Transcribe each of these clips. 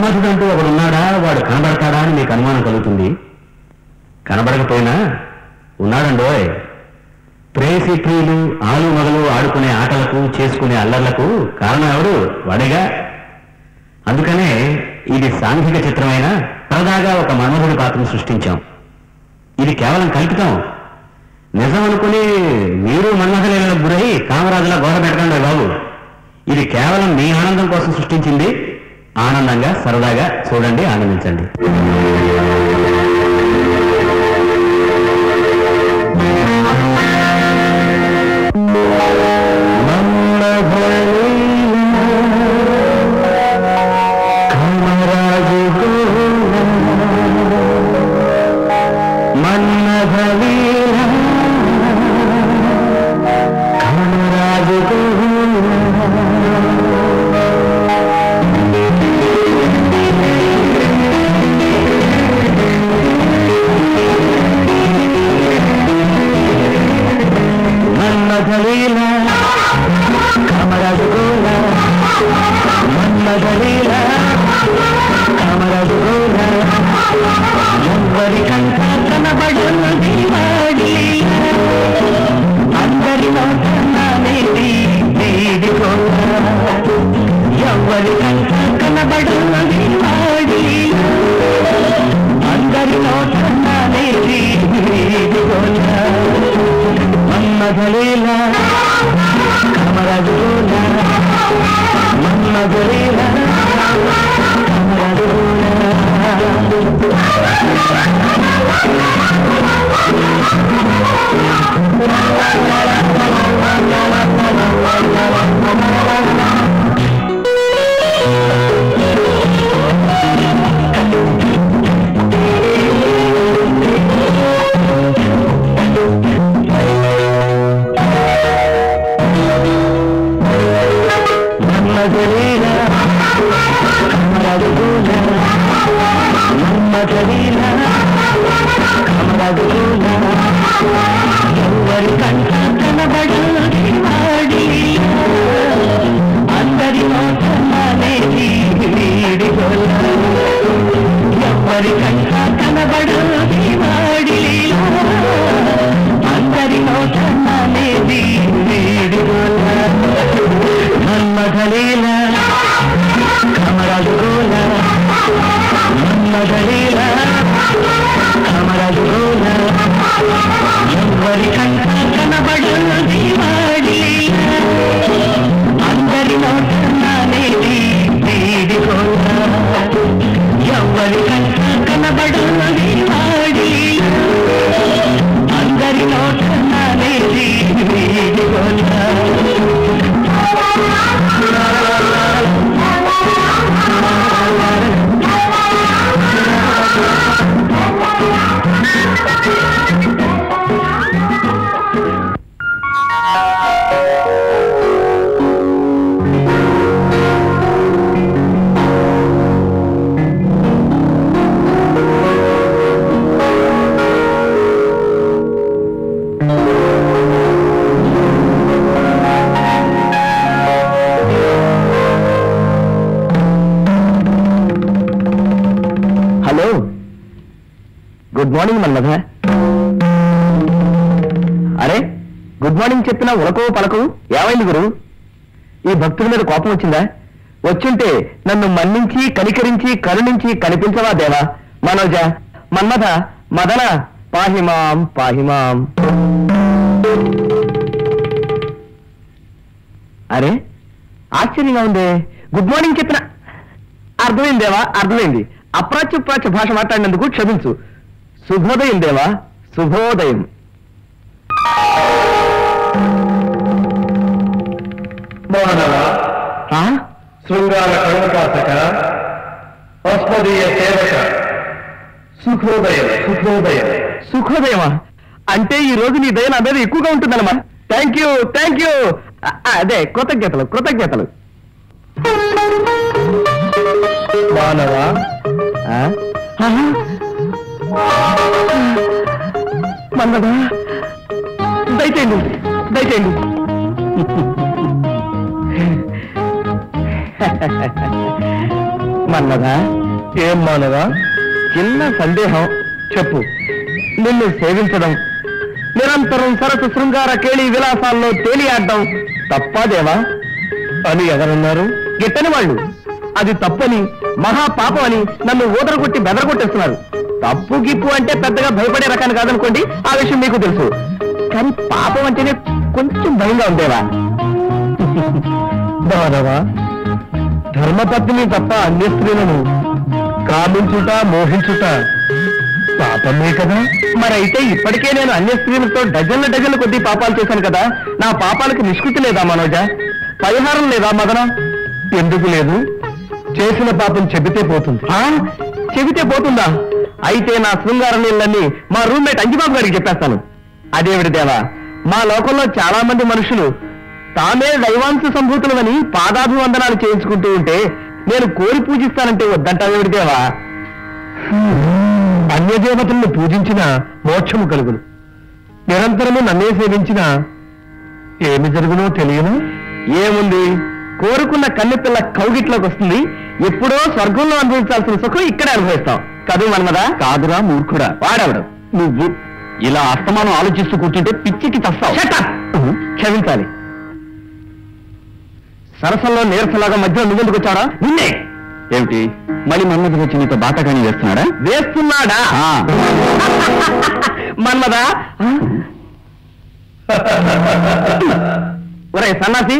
మన్మథుడంటూ ఒకడున్నాడా, వాడు కనబడతాడా అని మీకు అనుమానం కలుగుతుంది. కనబడకపోయినా ఉన్నాడండోయ్. ప్రేసి ప్రియులు ఆలు మొదలు ఆడుకునే ఆటలకు, చేసుకునే అల్లర్లకు కారణం ఎవడు? వాడేగా. అందుకనే ఇది సాంఘిక చిత్రమైన సరదాగా ఒక మన్మథుడి పాత్రను సృష్టించాం. ఇది కేవలం కల్పితం. నిజం అనుకుని మీరు మన్మథలీలకు గురై కామరాజులా గోడ పెట్టకండి బాబు. ఇది కేవలం మీ ఆనందం కోసం సృష్టించింది. ఆనందంగా సరదాగా చూడండి, ఆనందించండి. Good morning Manmatha. అరే, గుడ్ మార్నింగ్ చెప్పినా ఉలకో పలకు. ఏమైంది గురు? ఈ భక్తుల మీద కోపం వచ్చిందా? వచ్చుంటే నన్ను మన్నించి, కనికరించి, కరుణించి కనిపించవా దేవా? మనోజ, మన్మథ, మదన, పాహిమాం పాహిమాం. అరే, ఆశ్చర్యంగా ఉంది. గుడ్ మార్నింగ్ చెప్పిన అర్థమైంది దేవా, అర్థమైంది. అప్రాచ్య భాష మాట్లాడినందుకు క్షమించు. శుభోదయం దేవా, శుభోదయం. శృంగార కరుణకాసక, అస్మదీయ సేవక, సుఖోదయం సుఖోదయం. సుఖోదయమా? అంటే ఈ రోజు నీ దయ నా మీద ఎక్కువగా ఉంటుందన్నమా? Thank you, thank you. అదే, కృతజ్ఞతలు కృతజ్ఞతలు. మానవా, మన్నదా, దయచేయండి దయచేయండి. మన్నదా? ఏం మానవా? చిన్న సందేహం, చెప్పు. నిన్ను సేవించడం, నిరంతరం సరస్సు శృంగార కేళి విలాసాల్లో తేలియాడడం తప్పాదేవా అని ఎవరన్నారు? గిట్టని వాళ్ళు. అది తప్పని, మహాపాపం అని నన్ను ఊదరగొట్టి బెదరగొట్టేస్తున్నారు. తప్పు గిప్పు అంటే పెద్దగా భయపడే రకాన్ని కాదనుకోండి, ఆ విషయం మీకు తెలుసు. కానీ పాపం అంటేనే కొంచెం భయంగా ఉండేవా? బాధవా, ధర్మపత్ని తప్ప అన్య స్త్రీలను కామించుట, మోహించుట పాపమే కదా. మరైతే ఇప్పటికే నేను అన్య స్త్రీలతో డజన్ల కొద్దీ పాపాలు చేశాను కదా. నా పాపాలకు నిష్కృతి లేదా మనోజ? పరిహారం లేదా మదన? ఎందుకు లేదు? చేసిన పాపం చెబితే పోతుంది. చెబితే పోతుందా? అయితే నా శృంగార నీళ్ళన్నీ మా రూమ్మేట్ అంజిబాబు గారికి చెప్పేస్తాను. అదేవిడి దేవా, మా లోకంలో చాలా మంది మనుషులు తామే దైవాంశ సంభూతులమని పాదాభివందనాలు చేయించుకుంటూ ఉంటే నేను కోరి పూజిస్తానంటే వద్దంటావేవిడి దేవా? అన్యదేవతలను పూజించిన మోక్షము కలుగును. నిరంతరము నన్నే సేవించిన ఏమి జరుగునో తెలియను. ఏముంది, కోరుకున్న కన్నెపిల్ల కౌగిట్లోకి వస్తుంది. ఎప్పుడో స్వర్గంలో అనుభవించాల్సిన సుఖం ఇక్కడే అనుభవిస్తాం. కదు మన్మదా? కాదురా మూర్ఖుడా. వాడవడు నువ్వు ఇలా అస్తమానం ఆలోచిస్తూ కూర్చుంటే పిచ్చికి చస్తావు. క్షమించాలి. సరసంలో నీరసలాగా మధ్యలో నువ్వెందుకు వచ్చాడా? నిన్నే. ఏమిటి, మళ్ళీ మన్మధుడు వచ్చి నీతో బాటకాని వేస్తున్నాడా? వేస్తున్నాడా? మన్మదా, ఒరే సన్నాసి,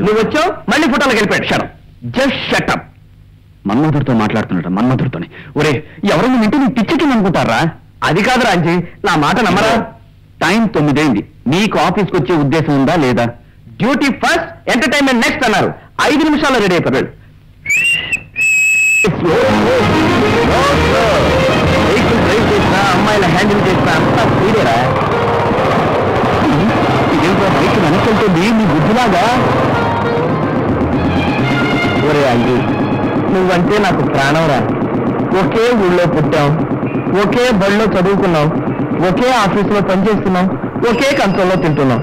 నువ్వు వచ్చావు, మళ్ళీ ఫోటోలకు వెళ్ళిపోయాడు. Shut up, just shut up. మన్మధుడితో మాట్లాడుతున్నాడు, మన్మధుడితోని. ఒరే, ఎవరు నువ్వు ఇంటి నీ పిచ్చికి అనుకుంటారా? అది కాదు రాంజీ, నా మాట నమ్మరా? టైం 9 అయింది. నీకు ఆఫీస్కి వచ్చే ఉద్దేశం ఉందా లేదా? డ్యూటీ ఫస్ట్, ఎంటర్టైన్మెంట్ నెక్స్ట్ అన్నారు. 5 నిమిషాల్లో రెడీ అయిపోయాడు. అమ్మాయిల హ్యాండిల్ చేసిన అంతా స్పీడేరా. ఇదేంటో బైక్ వెనకెళ్తుంది నీ బుద్ధిలాగా. ఒరే అంజీ, నువ్వంటే నాకు ప్రాణంరా. ఒకే ఊళ్ళో పుట్టాం, ఒకే బడిలో చదువుకున్నాం, ఒకే ఆఫీసులో పనిచేస్తున్నాం, ఒకే కంచంలో తింటున్నాం.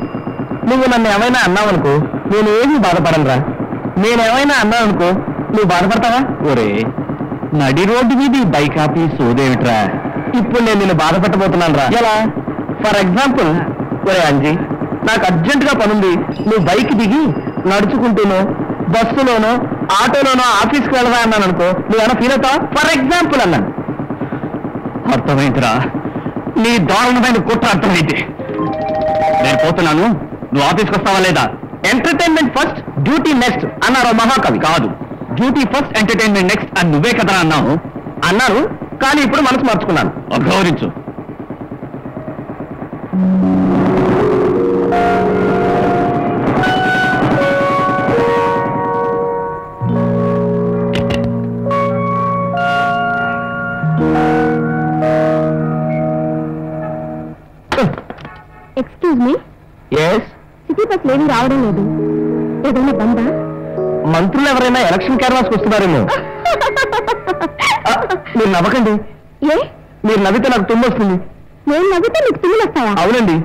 నువ్వు నన్ను ఏమైనా అన్నావనుకో నేను ఏమీ బాధపడనురా. నేనేమైనా అన్నావనుకో నువ్వు బాధపడతావా? ఒరే, నడి రోడ్డు మీద బైక్ ఆపి సోదేమిట్రా? ఇప్పుడు నేను నిన్ను బాధపెట్టబోతున్నాను రా. ఎలా? ఫర్ ఎగ్జాంపుల్, ఒరే అంజీ, నాకు అర్జెంటుగా పనుంది, నువ్వు బైక్ దిగి నడుచుకుంటూనో బస్సులోనో ఆటోలోనో ఆఫీస్కి వెళ్ళరా అన్నాను అనుకో, నువ్వేనా ఫీల్ అవుతావా? ఫర్ ఎగ్జాంపుల్ అన్నాను. అర్థమైందిరా, నీ దారుణమైన కుట్ర అర్థమైంది. నేను పోతున్నాను, నువ్వు ఆఫీస్కి వస్తావా లేదా? ఎంటర్టైన్మెంట్ ఫస్ట్, డ్యూటీ నెక్స్ట్ అన్నారు మహాకవి. కాదు, డ్యూటీ ఫస్ట్, ఎంటర్టైన్మెంట్ నెక్స్ట్ అని నువ్వే కదా అన్నావు. అన్నారు, కానీ ఇప్పుడు మనసు మార్చుకున్నాను. గౌరవించు. Excuse me. Yes. City bus ఏమీ రావడం లేదు. ఏదైనా బందా? మంత్రులు ఎవరైనా ఎలక్షన్ క్యాన్వాస్కి వస్తున్నారేమో. మీరు నవ్వకండి. ఏ? మీరు నవ్వితే నాకు తుమ్ము వస్తుంది. నేను నవ్వితే మీకు తుమ్ములు వస్తాయా? అవునండి,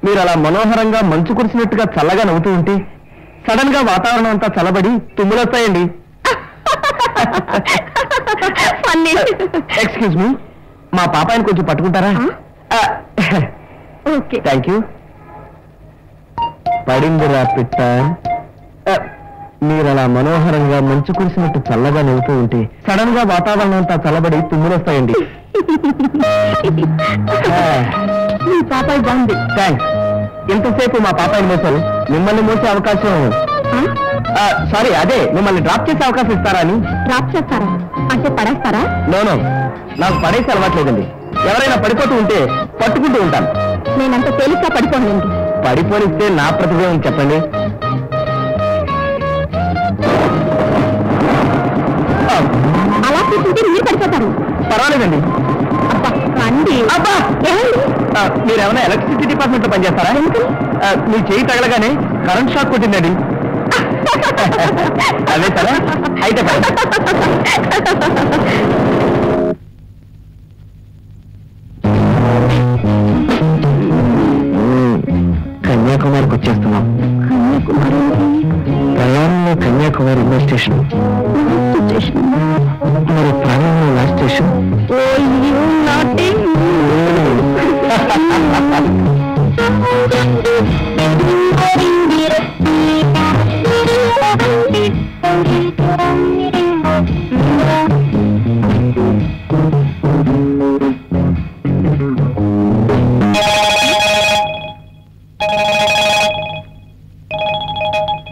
మీరు అలా మనోహరంగా మంచు కురిసినట్టుగా చల్లగా నవ్వుతూ ఉంటే సడన్ గా వాతావరణం అంతా చల్లబడి తుమ్ములు వస్తాయండి. ఎక్స్క్యూజ్ మీ, మా పాపాయిని కొంచెం పట్టుకుంటారా? Okay, thank you. పడిందిరా పిట్ట. మీరు అలా మనోహరంగా మంచు కురిసినట్టు చల్లగా నవ్వుతూ ఉంటే సడన్ గా వాతావరణం అంతా చల్లబడి తుమ్ములు వస్తాయండి. మీ పాపాయి బాగుంది. థ్యాంక్స్. ఇంతసేపు మా పాపాయిని మోసారు, మిమ్మల్ని మోసే అవకాశం. సారీ, అదే మిమ్మల్ని డ్రాప్ చేసే అవకాశం ఇస్తారా అని. డ్రాప్ చేస్తారా అంటే పడేస్తారా? నో, నాకు పడేసి అలవాట్లేదండి. ఎవరైనా పడిపోతూ ఉంటే పట్టుకుంటూ ఉంటాను. నేనంత తేలిగ్గా పడిపోనండి. పడిపోనిస్తే నా ప్రతిభ చెప్పండి. అలా కూర్చుంటే మీరు పడిపోతారు. పర్వాలేదండి. అబ్బా రండి. అబ్బా, ఏమండి? మీరేమైనా ఎలక్ట్రిసిటీ డిపార్ట్మెంట్ లో పనిచేస్తారా? మీ చేయి తగలగానే కరెంట్ షాక్ కొట్టిందండి. అదే సరే, అయితే కన్యాకుమారికి వచ్చేస్తున్నాం. ప్రయాణంలో కన్యాకుమారి రైల్వే స్టేషన్.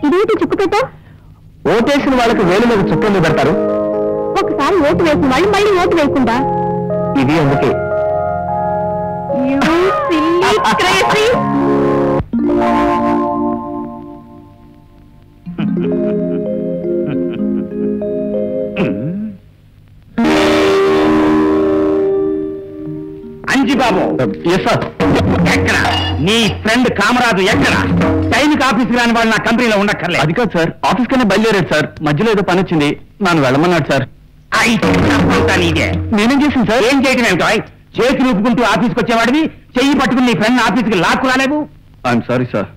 ఇదేంటి చుక్కు పెట్టా? ఓటేసిన వాళ్ళకి వేలు మీద చుక్కలు పెడతారు. ఒకసారి ఓటు వేసి మళ్ళీ మళ్ళీ ఓటు వేయకుండా. ఇది అందుకే. అంజిబాబు, ఎక్కడ నీ ఫ్రెండ్ కామరాజు? ఎక్కడ? టైంకి ఆఫీస్కి రాని వాళ్ళు నా కంపెనీలో ఉండక్కర్లేదు. అది కాదు సార్, ఆఫీస్ కన్నా బయలుదేరాడు సార్. మధ్యలో ఏదో పని వచ్చింది, నన్ను వెళ్ళమన్నాడు సార్. నీదే. నేనేం చేసింది సార్? ఏం చేయటం ఏమిటో? చేతి ఊపుకుంటూ ఆఫీస్కి వచ్చేవాడివి చెయ్యి పట్టుకుని నీ ఫ్రెండ్ ఆఫీస్కి లాక్కు రాలేవు. I'm sorry sir.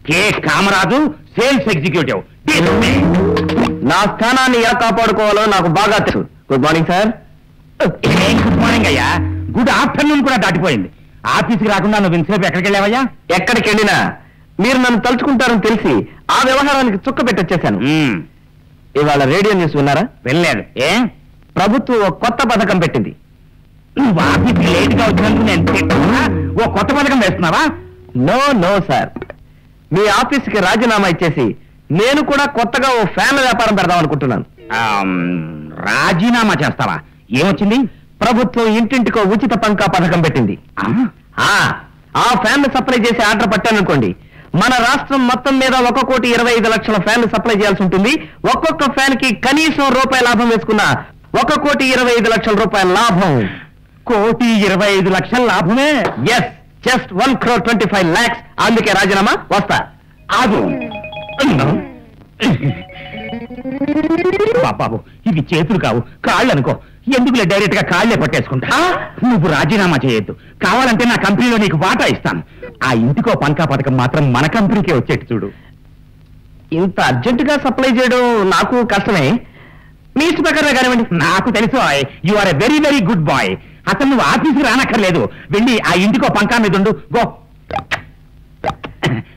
K Kamaraju, sales executive. నా స్థానాన్ని ఎలా కాపాడుకోవాలో నాకు బాగా తెలుసు. Good morning sir. Good morning అయ్యా. గుడ్ ఆఫ్టర్నూన్ కూడా దాటిపోయింది. ఆఫీస్కి రాకుండా నువ్వు ఇంతసేపు ఎక్కడికి వెళ్ళావయ్యా? ఎక్కడికి వెళ్ళినా మీరు నన్ను తలుచుకుంటారని తెలిసి ఆ వ్యవహారానికి చుక్క పెట్టొచ్చేశాను. ఇవాళ రేడియో న్యూస్ విన్నారా? వెళ్ళలేదు. ఏ? ప్రభుత్వం ఒక కొత్త పథకం పెట్టింది. నువ్వు ఆఫీస్కి లేట్ గా వచ్చినందుకు నేను తిట్టుకున్నా ఓ కొత్త పథకం వేస్తున్నావా? నో నో సార్, మీ ఆఫీస్కి రాజీనామా ఇచ్చేసి నేను కూడా కొత్తగా ఓ ఫ్యాన్ వ్యాపారం పెడదాం అనుకుంటున్నాను. రాజీనామా చేస్తావా? ఏమొచ్చింది? ప్రభుత్వం ఇంటింటికో ఉచిత పంకా పథకం పెట్టింది. ఆ ఫ్యాన్లు సప్లై చేసి ఆర్డర్ పట్టాననుకోండి, మన రాష్ట్రం మొత్తం మీద 1,25,00,000 ఫ్యాన్లు సప్లై చేయాల్సి ఉంటుంది. ఒక్కొక్క ఫ్యాన్ కి కనీసం రూపాయి లాభం వేసుకున్న 1,25,00,000 లాభం. 1,25,00,000 లాభమే? Yes, just 1,25,00,000. అందుకే రాజీనామా. వస్తా. ఆగు. బాబు, ఇవి చేతులు కావు, కాళ్ళు అనుకో. ఎందుకులే డైరెక్ట్ గా కాళ్లే పట్టేసుకుంటా. నువ్వు రాజీనామా చేయొద్దు. కావాలంటే నా కంపెనీలో నీకు వాటా ఇస్తాను. ఆ ఇంటికో పంకా పథకం మాత్రం మన కంపెనీకే వచ్చేట్టు చూడు. ఇంత అర్జెంటుగా సప్లై చేయడం నాకు కష్టమే. మీ ఇష్ట ప్రకారం కానివ్వండి. నాకు తెలుసు, you are a very very good boy. అసలు నువ్వు ఆఫీస్కి రానక్కర్లేదు. వెళ్ళి ఆ ఇంటికో పంకా మీద ఉండు. గో.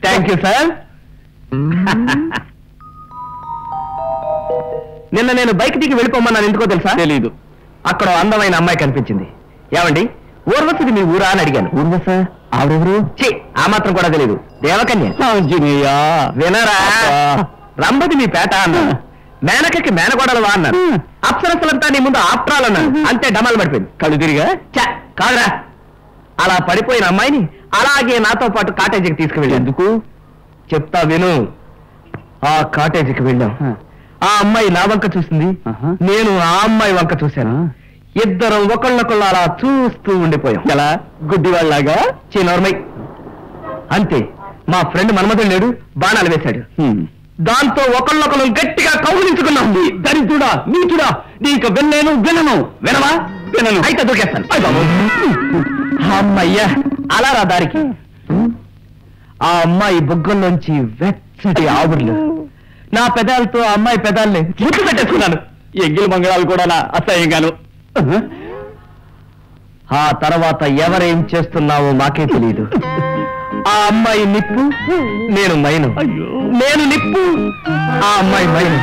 Thank you sir. నిన్న నేను బైక్ దిగి వెళ్ళిపోమన్నాను. ఎందుకో తెలుసా? తెలీదు. అక్కడ అందమైన అమ్మాయి కనిపించింది. ఏమండి, ఊర్వశిది మీ ఊరా అని అడిగాను. ఊర్వశ? ఆవిడెవరు? ఆ మాత్రం కూడా తెలీదు. దేవకన్య. వినరా? రంభది మీ పేట అన్నాను. మేనకకి మేనగోడలవా అన్నారు. అప్సరసలంతా నీ ముందు ఆప్ట్రాలన్నాను. అంతే డమాలు పడిపోయింది. కళ్ళు తిరిగా కాదురా. అలా పడిపోయిన అమ్మాయిని అలాగే నాతో పాటు కాటేజీకి తీసుకువెళ్ళి. ఎందుకు చెప్తా విను. ఆ కాటేజీకి వెళ్ళాం. ఆ అమ్మాయి నా వంక చూసింది, నేను ఆ అమ్మాయి వంక చూశాను. ఇద్దరం ఒకళ్ళొకళ్ళు అలా చూస్తూ ఉండిపోయాం. ఎలా? గుడ్డివాళ్ళలాగా. చిన్నోర్మై. అంతే. మా ఫ్రెండ్ మన్మధుడు లేడు, బాణాలు వేశాడు. దాంతో ఒకళ్ళొకళ్ళు గట్టిగా కౌగిలించుకున్నాం. దరిద్రుడా, నీచుడా, నీకు వినలేను, వినను. వినవా? వినను. అయితే దూకేస్తాను. అమ్మయ్యా, అలా రా దారికి. ఆ అమ్మాయి బుగ్గల్లోంచి వెచ్చటి ఆవుర్లు. నా పెదాలతో ఆ అమ్మాయి పెదాల్ని ముద్దు పెట్టేసుకున్నాను. ఎంగిలి మంగళాలు కూడా నా అసహ్యంగాను. ఆ తర్వాత ఎవరేం చేస్తున్నావో మాకే తెలియదు. ఆ అమ్మాయి నిప్పు, నేను మైను. నేను నిప్పు, ఆ అమ్మాయి మైను.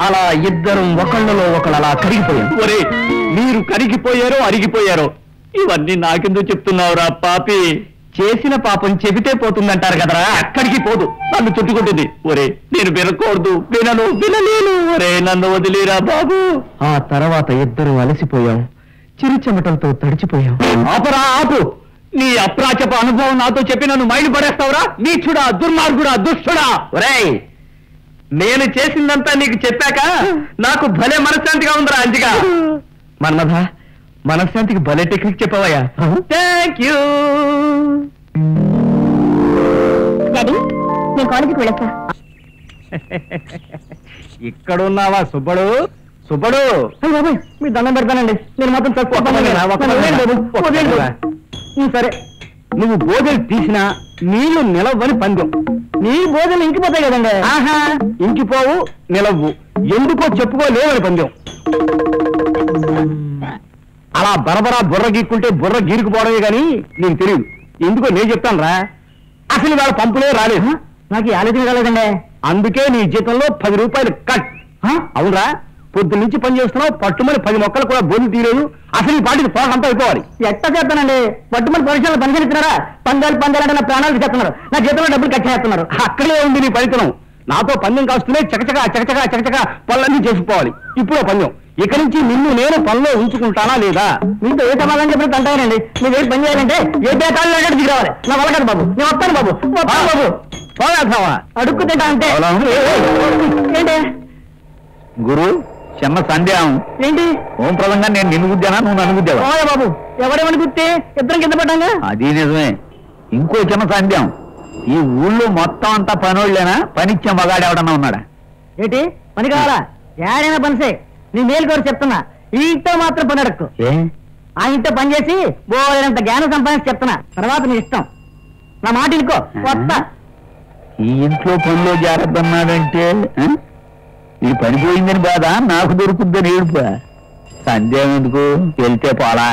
అలా ఇద్దరం ఒకళ్ళలో ఒకళ్ళు అలా కరిగిపోయాం. ఒరే, మీరు కరిగిపోయారో అరిగిపోయారో ఇవన్నీ నాకెందుకు చెప్తున్నావురా పాపి? చేసిన పాపం చెబితే పోతుందంటారు కదరా. అక్కడికి పోదు, నన్ను చుట్టుకుంటుంది. ఒరే, నేను వినకూడదు, వినను, వినలేను. ఒరే, నన్ను వదిలేరా బాబు. ఆ తర్వాత ఇద్దరు అలసిపోయాం, చిరు చెమటలతో తడిచిపోయాం. ఆపరా, ఆపు. నీ అప్రాచప అనుభవం నాతో చెప్పి నన్ను మైలు పడేస్తావురా? నీచుడా, దుర్మార్గుడా, దుష్టుడా. ఒరేయ్, నేను చేసిందంతా నీకు చెప్పాక నాకు భలే మనశ్శాంతిగా ఉందిరా అంజిగా. మన్మథ, మనశ్శాంతికి భలే టెక్నిక్ చెప్పవయ్యా. Thank you. డాడీ, నేను కాలేజీకి వెళ్ళొస్తా. ఇక్కడున్నావా సుబ్బడు? సుబ్బడు, మీ దండం పెడతానండి. నేను మాత్రం సరే, నువ్వు బోధలు తీసినా నీళ్లు నిలవని పందెం. నీ బోధలు ఇంకిపోతాయి కదండి. ఆహా, ఇంకిపోవు, నిలవు. ఎందుకో చెప్పుకోలేవని పందెం. అలా అలా బరబరా బుర్ర గీక్కుంటే బుర్ర గీరుకుపోవడమే కానీ నీకు తెలియదు. ఎందుకో నేను చెప్తాను రా, అసలు వాళ్ళ పంపులే రాలేదు. నాకు ఈ ఆలోచన కాలేదండి. అందుకే నీ జీతంలో 10 రూపాయలు కట్. అవునరా, పొద్దు నుంచి పని చేస్తున్నావు, పట్టుమని 10 మొక్కలు కూడా బోధి తీయలేదు. అసలు ఈ పాటికి పోకంతా అయిపోవాలి. ఎట్లా చేస్తానండి? పట్టుమని పరిశ్రమలు పని చేస్తున్నారా? పందాలు అంటే నా ప్రాణాలు చేస్తున్నారు, నా జీతంలో డబ్బులు కట్ చేస్తున్నారు. అక్కడే ఉంది నీ పనితనం. నాతో పందెం కాస్తూనే చకచక పనులన్నీ చేసుకోవాలి. ఇప్పుడో పందెం. ఇక నుంచి నిన్ను నేను పనిలో ఉంచుకుంటానా లేదా? మీతో ఏ సమాధానం చెప్పినట్టు అంటానండి. మీరు ఏ పని చేయాలంటే ఏ బేకాలు దిగి రావాలి. నా వల్ల కాదు బాబు, నేను వస్తాను బాబు. బాబు పోదావా? అడుక్కు తింటా అంటే ఏంటి గురు చిన్న సందేహం. ఏంటి? ఓం ప్రదంగా నేను నిన్ను గుద్దానా, నువ్వు నన్ను గుద్దావా? బాబు ఎవరేమని గుర్తే ఇద్దరం కింద పడ్డాగా. అది నిజమే. ఇంకో చిన్న సందేహం, ఈ ఊళ్ళో మొత్తం అంతా పనోళ్ళేనా? పనిచ్చే మగాడు ఎవడన్నా ఉన్నాడా? ఏంటి పని కావాలా? ఏడైనా పనిసే. నీ మేలు కోరి చెప్తున్నా, ఈ ఇంట్లో మాత్రం పని అడక్కు. ఆ ఇంట్లో పని చేసి బోలేనంత జ్ఞానం సంపాదించి చెప్తున్నా. తర్వాత నీ ఇష్టం. నా మాట ఇంకో వస్తా. ఈ ఇంట్లో పనిలో జాగ్రత్తన్నాడంటే ఈ పని పోయిందని బాధ, నాకు దొరుకుద్దని ఏడుపు. సందేహం ఎందుకు, వెళ్తే పోలా.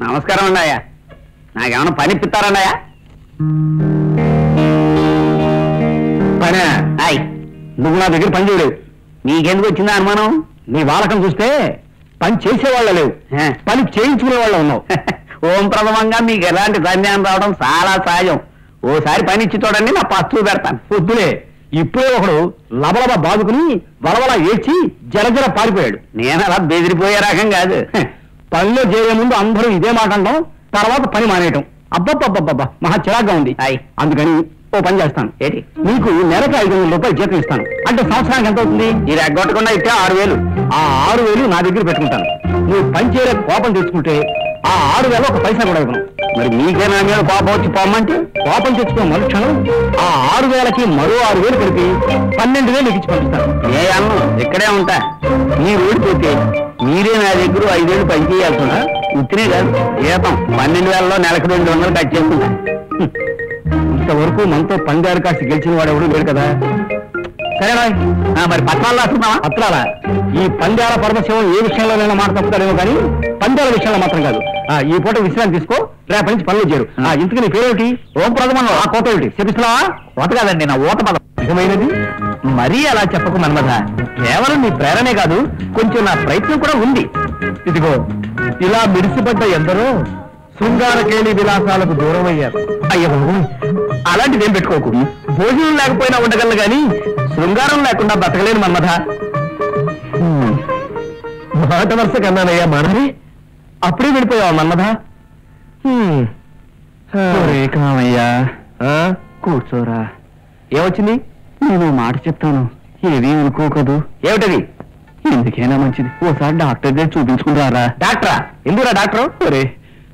నమస్కారం అండి అయ్యా, నాకేమన్నా పని ఇప్పిస్తారండి? పని అయ్, నువ్వు నా దగ్గర పని చేయలేవు. నీకెందుకు వచ్చిందా అనుమానం? నీ వాలకం చూస్తే పని చేసేవాళ్ళ లేవు, పని చేయించుకునే వాళ్ళ ఉన్నావు. ఓం ప్రథమంగా మీకు ఎలాంటి సందేహం రావడం చాలా సహజం. ఓసారి పని ఇచ్చి చూడండి, నా పస్తు పెడతాను. పొద్దులే ఇప్పుడే ఒకడు లబలబ బాదుకుని వలవల ఏడ్చి జలజల పారిపోయాడు. నేను అలా బెదిరిపోయే రకం కాదు. పనిలో చేరే ముందు అందరూ ఇదే మాట అంటాం, తర్వాత పని మానేయటం. అబ్బబ్బబ్బబ్బబ్బా, మహా చిరాగ్గా ఉంది. అందుకని ఓ పని చేస్తాను. ఏంటి? నీకు నెలకు 500 రూపాయలు జీతం ఇస్తాను. అంటే సంవత్సరానికి ఎంత అవుతుంది? ఇది ఎగ్గొట్టకుండా ఇస్తే 6000. ఆ 6000 నా దగ్గర పెట్టుకుంటాను. నువ్వు పని చేయలే కోపం తెచ్చుకుంటే ఆ 6000 ఒక పైసా కూడా ఇవ్వను. మరి మీకే నా మీద కోపం వచ్చి పోమంటే కోపం తెచ్చుకున్న మరుక్షణం ఆ 6000కి మరో 6000 కలిపి 12000 ఇచ్చి పంపిస్తాను. ఏ అన్నం ఇక్కడే ఉంటా. మీరు ఓడిపోతే మీరే నా దగ్గర 5 ఏళ్ళు పని చేయాల్సిందా? ఉత్తినే కాదు, జీతం 12,000లో నెలకు 200 కట్ చేసుకుంటా. ఇంతవరకు మనతో పందారు కాసి గెలిచిన వాడు ఎవడు లేడు కదా. సరేనా? మరి పత్రాలు రాస్తున్నావా? పత్రాలా? ఈ పందాల పరమశివం ఏ విషయంలోనైనా మాట తప్పుతారేమో కానీ పందాల విషయంలో మాత్రం కాదు. ఈ పూట విశ్రాంతి తీసుకో, రేపటి నుంచి పనులు చేరు. ఇంతకు నీ పేరేమిటి? ఓం ప్రథమంలో. ఆ కోత ఏమిటి చెప్పిస్తున్నావా? కోత కాదండి, నా ఓత పదం. నిజమైనది? మరీ అలా చెప్పకు మన్మథ. కేవలం నీ ప్రేరణే కాదు, కొంచెం నా ప్రయత్నం కూడా ఉంది. ఇదిగో ఇలా మిడిసిపడ్డ ఎందరో శృంగారకేళి విలాసాలకు దూరం అయ్యారు. అయ్యో, అలాంటిదేం పెట్టుకోకు. భోజనం లేకపోయినా ఉండగలను గాని శృంగారం లేకుండా బతకలేను మన్మథ. మాట వరుస కన్నానయ్యా మనని. అప్పుడే వెళ్ళిపోయావా మన్మథ? కామయ్యా, కూర్చోరా. ఏమొచ్చింది? నేను మాట చెప్తాను, ఏది అనుకోకదు. ఏమిటది? ఎందుకైనా మంచిది ఓసారి డాక్టర్ దగ్గర చూపించుకుంటారా? డాక్టరా? ఎందుకురా డాక్టర్? ఒరే,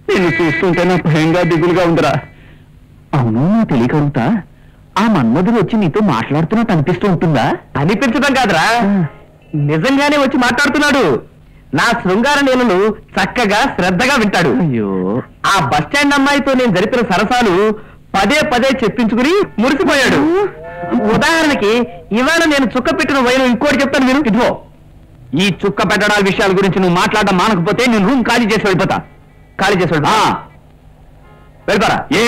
నిన్ను చూస్తుంటే నా భయంగా దిగులుగా ఉందిరా. అవును, నువ్వు తెలియకడుగుతా, ఆ మన్మధుడు వచ్చి నీతో మాట్లాడుతున్నట్టు అనిపిస్తూ ఉంటుందా? అనిపించడం కాదురా, నిజంగానే వచ్చి మాట్లాడుతున్నాడు. నా శృంగార నీళ్ళను చక్కగా శ్రద్ధగా వింటాడు. అయ్యో, ఆ బస్టాండ్ అమ్మాయితో నేను జరిపిన సరసాలు పదే పదే చెప్పించుకుని మురిసిపోయాడు. ఉదాహరణకి ఇవాళ నేను చుక్క పెట్టిన వైను ఇంకోటి చెప్తాను మీరు. ఇదిగో, ఈ చుక్క పెట్టడాల విషయాల గురించి నువ్వు మాట్లాడడం మానకపోతే నేను రూమ్ ఖాళీ చేసి వెళ్ళిపోతా. ఖాళీ చేసి వెళ్ళిపోరా. ఏ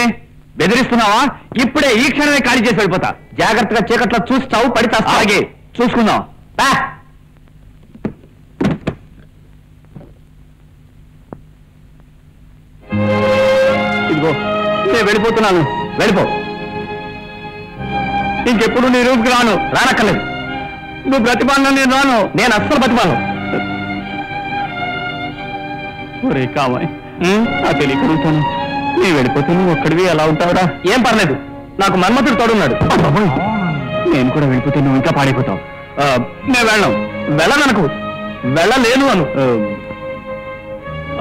బెదిరిస్తున్నావా? ఇప్పుడే ఈ క్షణమే ఖాళీ చేసి వెళ్ళిపోతా. జాగ్రత్తగా చీకట్లో చూస్తావు, పడితే అలాగే చూసుకుందాం. ఇదిగో నేను వెళ్ళిపోతున్నాను, వెళ్ళిపో. ఇంకెప్పుడు నీ రూమ్కి రానక్కర్లేదు. నువ్వు ప్రతిపాదన నేను రాను, నేను అస్సలు ప్రతిపాదన. ఒరే కామాయ్, నా తెలియకడుగుతాను, నేను వెళ్ళిపోతే నువ్వు ఒక్కడివి ఎలా ఉంటావురా? ఏం పర్లేదు, నాకు మన్మథుడు తోడున్నాడు. నేను కూడా వెళ్ళిపోతే నువ్వు ఇంకా పాడైపోతావు. నేను వెళ్ళననుకో, వెళ్ళలేను అను.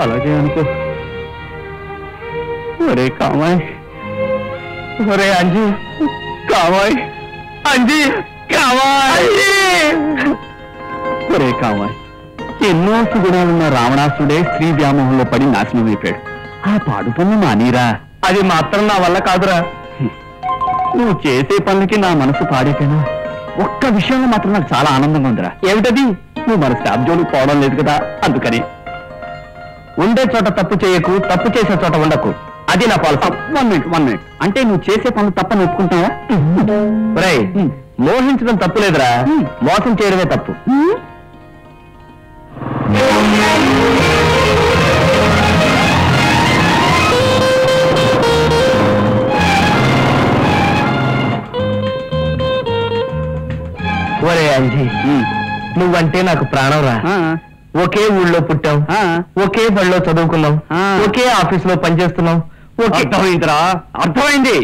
అలాగే అనుకో. ఒరే కామాయ్, ఒరే అంజీ, కామాయ్, అంజీ, కామాయ్. ఒరే కామాయ్, ఎన్నో సుగుణాలున్న రావణాసుడే స్త్రీ వ్యామోహంలో పడి నాశనం అయిపోయాడు. ఆ పాడు పనులు మానీరా. అది మాత్రం నా వల్ల కాదురా. నువ్వు చేసే పనులకి నా మనసు పాడైపోయినా ఒక్క విషయంలో మాత్రం నాకు చాలా ఆనందంగా ఉందిరా. ఏమిటది? నువ్వు మన స్టాప్ జోలికి పోవడం లేదు కదా, అందుకని. ఉండే చోట తప్పు చేయకు, తప్పు చేసే చోట ఉండకు, అది నా పాలసీ. 1 మినిట్. అంటే నువ్వు చేసే పనులు తప్పని ఒప్పుకుంటావా? ఒరేయ్, మోహించడం తప్పు లేదురా, మోసం చేయడమే తప్పు. ఒరే అంజీ, నువ్వంటే నాకు ప్రాణంరా. ఒకే ఊళ్ళో పుట్టాం, ఒకే బడిలో చదువుకున్నాం, ఒకే ఆఫీస్ లో పనిచేస్తున్నాం. అర్థమైందిరా, అర్థమైంది.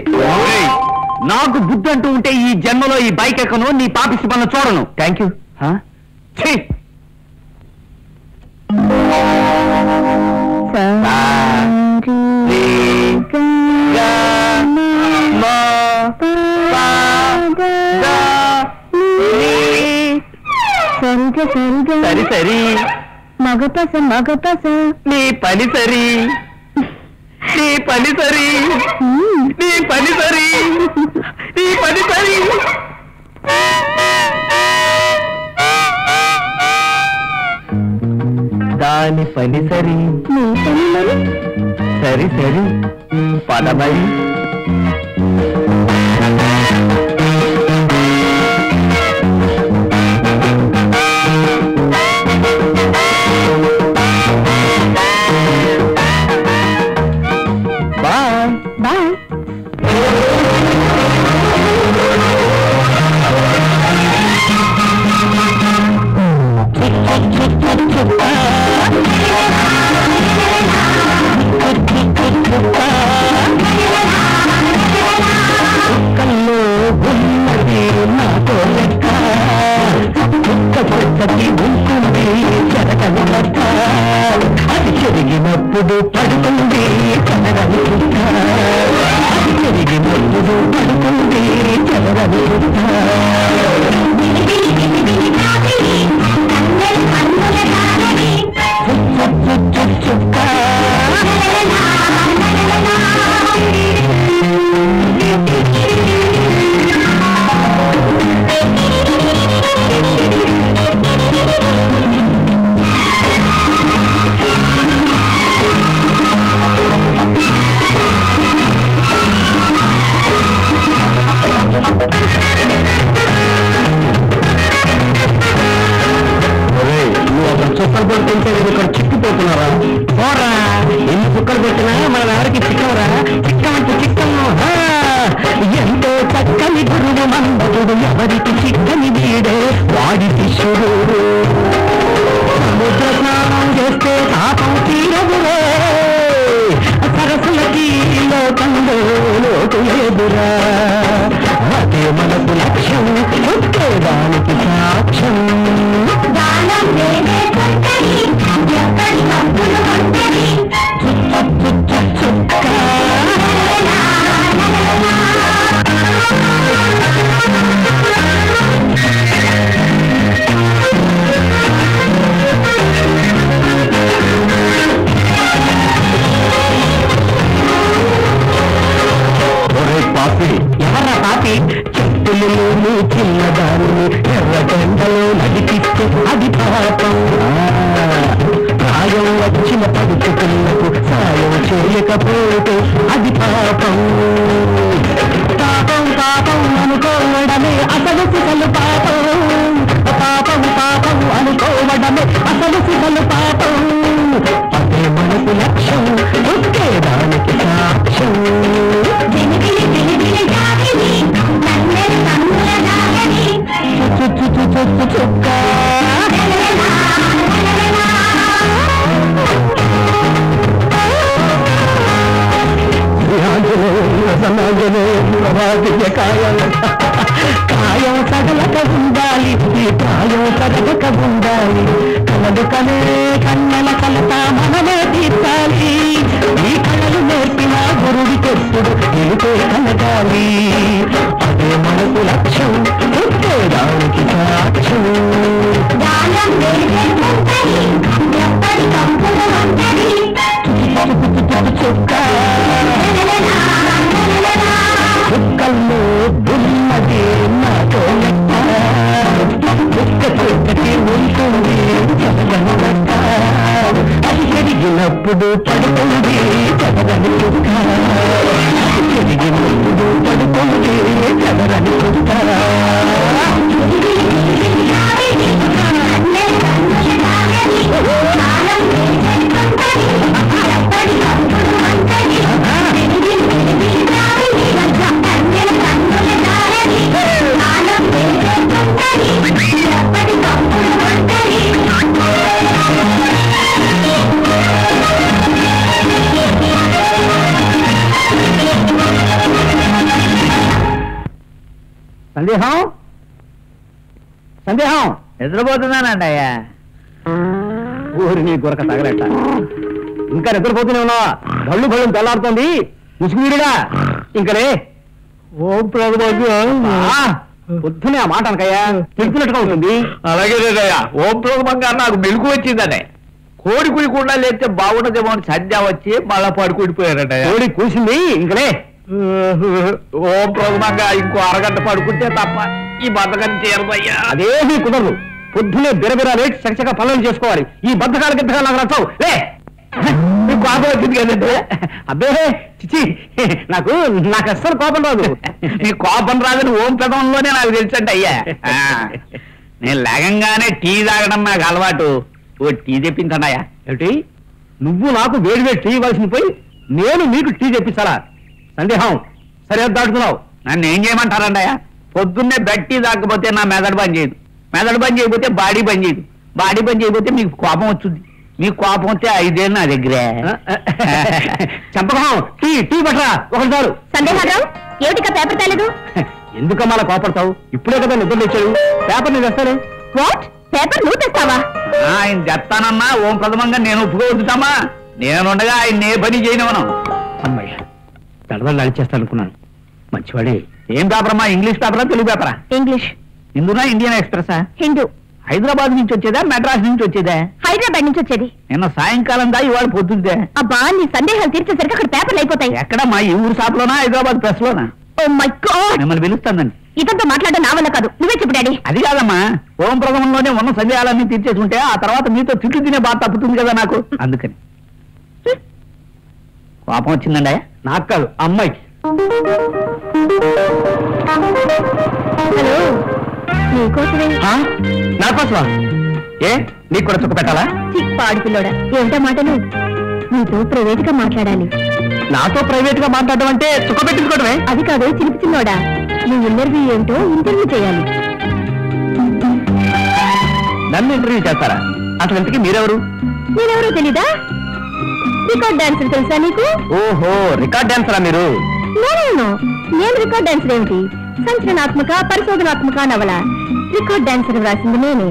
నాకు బుద్ధి అంటూ ఉంటే ఈ జన్మలో ఈ బైక్ ఎక్కను, నీ పాపిసి పనులు చూడను. Thank you. సరి సరి మగపస మగపస నీ పని సరి, నీ పని సరి, నీ పని సరి, నీ పని సరి. దాని పని సరి, నీ పని మరి సరి సరి పదమరి. Bye bye. కల్లో ఉన్నది నాతో లెక్క, చుక్క చెక్కకి ఉంటుంది చెరగని లెక్క, అది చెరిగినప్పుడు పడుతుంది చెరగని చుక్క, అది చెరిగినప్పుడు పడుతుంది చెరగని చుక్క. చుక్క చుక్కలు కొట్టింటే ఇక్కడ చిక్కిపోతున్నారా? పోరా, ఎన్ని చుక్కలు కొట్టినా మనం ఎవరికి చిక్కవరా? చిక్కమంటే చిక్కము. ఎంతో చక్కని గురువు మందతుడు, ఎవరికి చిక్కని వీడే వాడి శిష్యుడు. సముద్ర స్నానం చేస్తే పాపం తీరదురే, సరస్సులకి లోకంలో లోటు లేదురా. అదే మనకు లక్ష్యం, దానికి సాక్ష్యం. ఎవరా పాపి? చెట్టులు చిన్నదాన్ని ఎర్రగండలో నడిపిస్తే అది పాపం. ప్రాయం వచ్చిన పడుచుకులకు సాయం చేయకపోతే అది పాపం. పాపం పాపం అనుకోవడమే అసలు సిగలు పాపం. పాపం పాపం అనుకోవడమే అసలు సిగలు పాపం. అదే మనకు లక్ష్యం, ఒకే దానికి సాక్ష్యం. చుక్క కాయం సగలక ఉండాలి, ఈ ప్రాయం సగలక ఉండాలి. కలలు కలే కన్నెల కలత మనమే తీర్చాలి. ఈ కళలు నేర్పిన గురుడి కొట్టుడు ఏదో కలగాలి. అదే మనకు లక్ష్యం, ఒకే దానికి సాక్ష్యం. చుక్క చుక్కల్లో ఎప్పుడు పడుతుంది చదరని పుట్ట ఎప్పుడు పడుతుంది చదరని పుట్ట సందేహం సందేహం నిద్రపోతున్నానండి అయ్యా. ఊరి నీ గురక తగలట. ఇంకా నిద్రపోతూనే ఉన్నావా? బళ్ళు బళ్ళు తెల్లారుతోంది. ముసుగురుగా ఇంకనే ఓ పొద్దునే ఆ మాట అనకయ్యా, తెలుసున్నట్టుగా ఉంటుంది. అలాగే లేదయ్యా, ఓం ప్రోగమంగా నాకు మెలుగు వచ్చిందనే. కోడి కుయకుండా లేస్తే బాగుండదేమో అని సంధ్య వచ్చి మళ్ళా పడుకుండిపోయారట. కోడి కూసింది ఇంకనే. ఓం ప్రోగమంగా ఇంకో అరగంట పడుకుంటే తప్ప ఈ బతకం చేరదయ్యా. అదేమీ కుదరదు. పొద్దునే బిరబిరా లేచి చకచక పనులు చేసుకోవాలి. ఈ బద్దకాల గిద్దకాలు నాకు నచ్చవు. లే, నీకు కోపం వచ్చింది కదంటే. అబ్బే చిచి, నాకు అస్సలు కోపం రాదు. నీ కోపం రాదని ఓం ప్రథమంలోనే నాకు తెలుసండి అయ్యా. నేను లేగంగానే టీ తాగడం నాకు అలవాటు. ఓ టీ తెప్పించండి అయ్యా. ఏమిటి, నువ్వు నాకు వేడి వేడి టీ ఇవ్వాల్సింది పోయి నేను నీకు టీ తెప్పించాలా? సందేహం సరే దాటుతున్నావు. నన్ను ఏం చేయమంటారండి అయ్యా? పొద్దున్నే బెడ్ టీ తాకపోతే నా మెదడు పని చేయదు, మెదడు పని చేయకపోతే బాడీ పని చేయదు, బాడీ పని చేయకపోతే మీకు కోపం వచ్చింది, మీకు కోపం వస్తే 5 ఏళ్ళు నా దగ్గరే. చంపకం టీ టీ పట్టరా ఒకటి చాలు. సందేహారావు ఏమిటికా పేపర్ తేలేదు? ఎందుకమ్మా అలా కోపడతావు? ఇప్పుడే కదా నిద్ర తెచ్చాడు. పేపర్ నేను తెస్తాను. వాట్, పేపర్ నువ్వు తెస్తావా? ఆయన చెప్తానన్నా ఓం ప్రథమంగా నేను ఒప్పుకోవద్దుతామా? నేనుండగా ఆయన ఏ పని చేయనివను. అమ్మాయి దడదలు నడిచేస్తాను అనుకున్నాను. మంచివాడే. ఏం పేపర్ అమ్మా? ఇంగ్లీష్ పేపరా తెలుగు పేపరా? ఇంగ్లీష్. హిందూనా ఇండియన్ ఎక్స్ప్రెసా? హిందూ. హైదరాబాద్ నుంచి వచ్చేదా మెడ్రాస్ నుంచి వచ్చేదా? హైదరాబాద్ నుంచి వచ్చేది. నిన్న సాయంకాలం దా ఇవాళ పొద్దుందే. అబ్బా, నీ సందేహాలు తీర్చేసరికి అక్కడ పేపర్లు అయిపోతాయి. ఎక్కడమ్మా? ఈ ఊరు షాప్లోనా హైదరాబాద్ ప్రెస్ లోనా? ఓ మై గాడ్, మిమ్మల్ని పిలుస్తానండి. ఇదంతా మాట్లాడడం నా వల్ల కాదు. నువ్వే చెప్పు డాడీ. అది కాదమ్మా, ఓం ప్రథమంలోనే ఉన్న సందేహాలన్నీ తీర్చేసుకుంటే ఆ తర్వాత మీతో తిట్లు తినే బాధ తప్పుతుంది కదా నాకు. అందుకని కోపం వచ్చిందండి. నాకు కాదు, అమ్మాయికి. హలో, నీకోసమే. నాకోసమా? ఏ నీకు కూడా చుక్క పెట్టాలా? పాడు పిల్లోడా, ఏమిటా మాటలు? నీతో ప్రైవేట్ గా మాట్లాడాలి. నాతో ప్రైవేట్ గా మాట్లాడడం అంటే చుక్క పెట్టించుకోవడమే. అది కాదు చిలిపి చిన్నోడా, నువ్వు ఇంటర్వ్యూ ఏంటో ఇంటర్వ్యూ చేయాలి. నన్ను ఇంటర్వ్యూ చేస్తారా? అసలు ఇంతకీ మీరెవరు? నేనెవరో తెలీదా? రికార్డ్ డాన్సర్ తెలుసా నీకు? ఓహో, రికార్డ్ డాన్సరా మీరు? నేను రికార్డ్ డాన్సర్ ఏమిటి? సంచలనాత్మక పరిశోధనాత్మక నవల రికార్డ్ డాన్సర్ వ్రాసింది నేనే.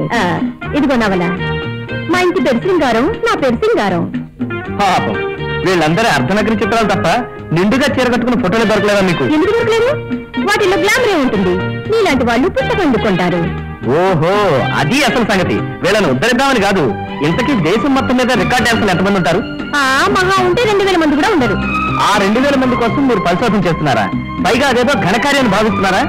ఇదిగో నవల. మా ఇంటి పేరు శృంగారం, నా పేరు సింగారం. పాపం, వీళ్ళందరూ అర్ధనగరి చిత్రాలు తప్ప నిండుగా చీర కట్టుకున్న ఫోటోలు దొరకలేదా మీకు? ఎందుకు దొరకలేదు? వాటిల్లో గ్లామరే ఉంటుంది. నీలాంటి వాళ్ళు పుస్తకం కొంటారు. ఓహో, అది అసలు సంగతి. వీళ్ళని ఉద్ధరిద్దామని కాదు. ఇంతకీ దేశం మొత్తం మీద రికార్డ్ డాన్సర్లు ఎంతమంది ఉంటారు? మహా ఉంటే 2000 మంది కూడా ఉండరు. ఆ 2000 మంది కోసం మీరు పరిశోధన చేస్తున్నారా? పైగా అదేదో ఘనకార్యాన్ని భావిస్తున్నారా?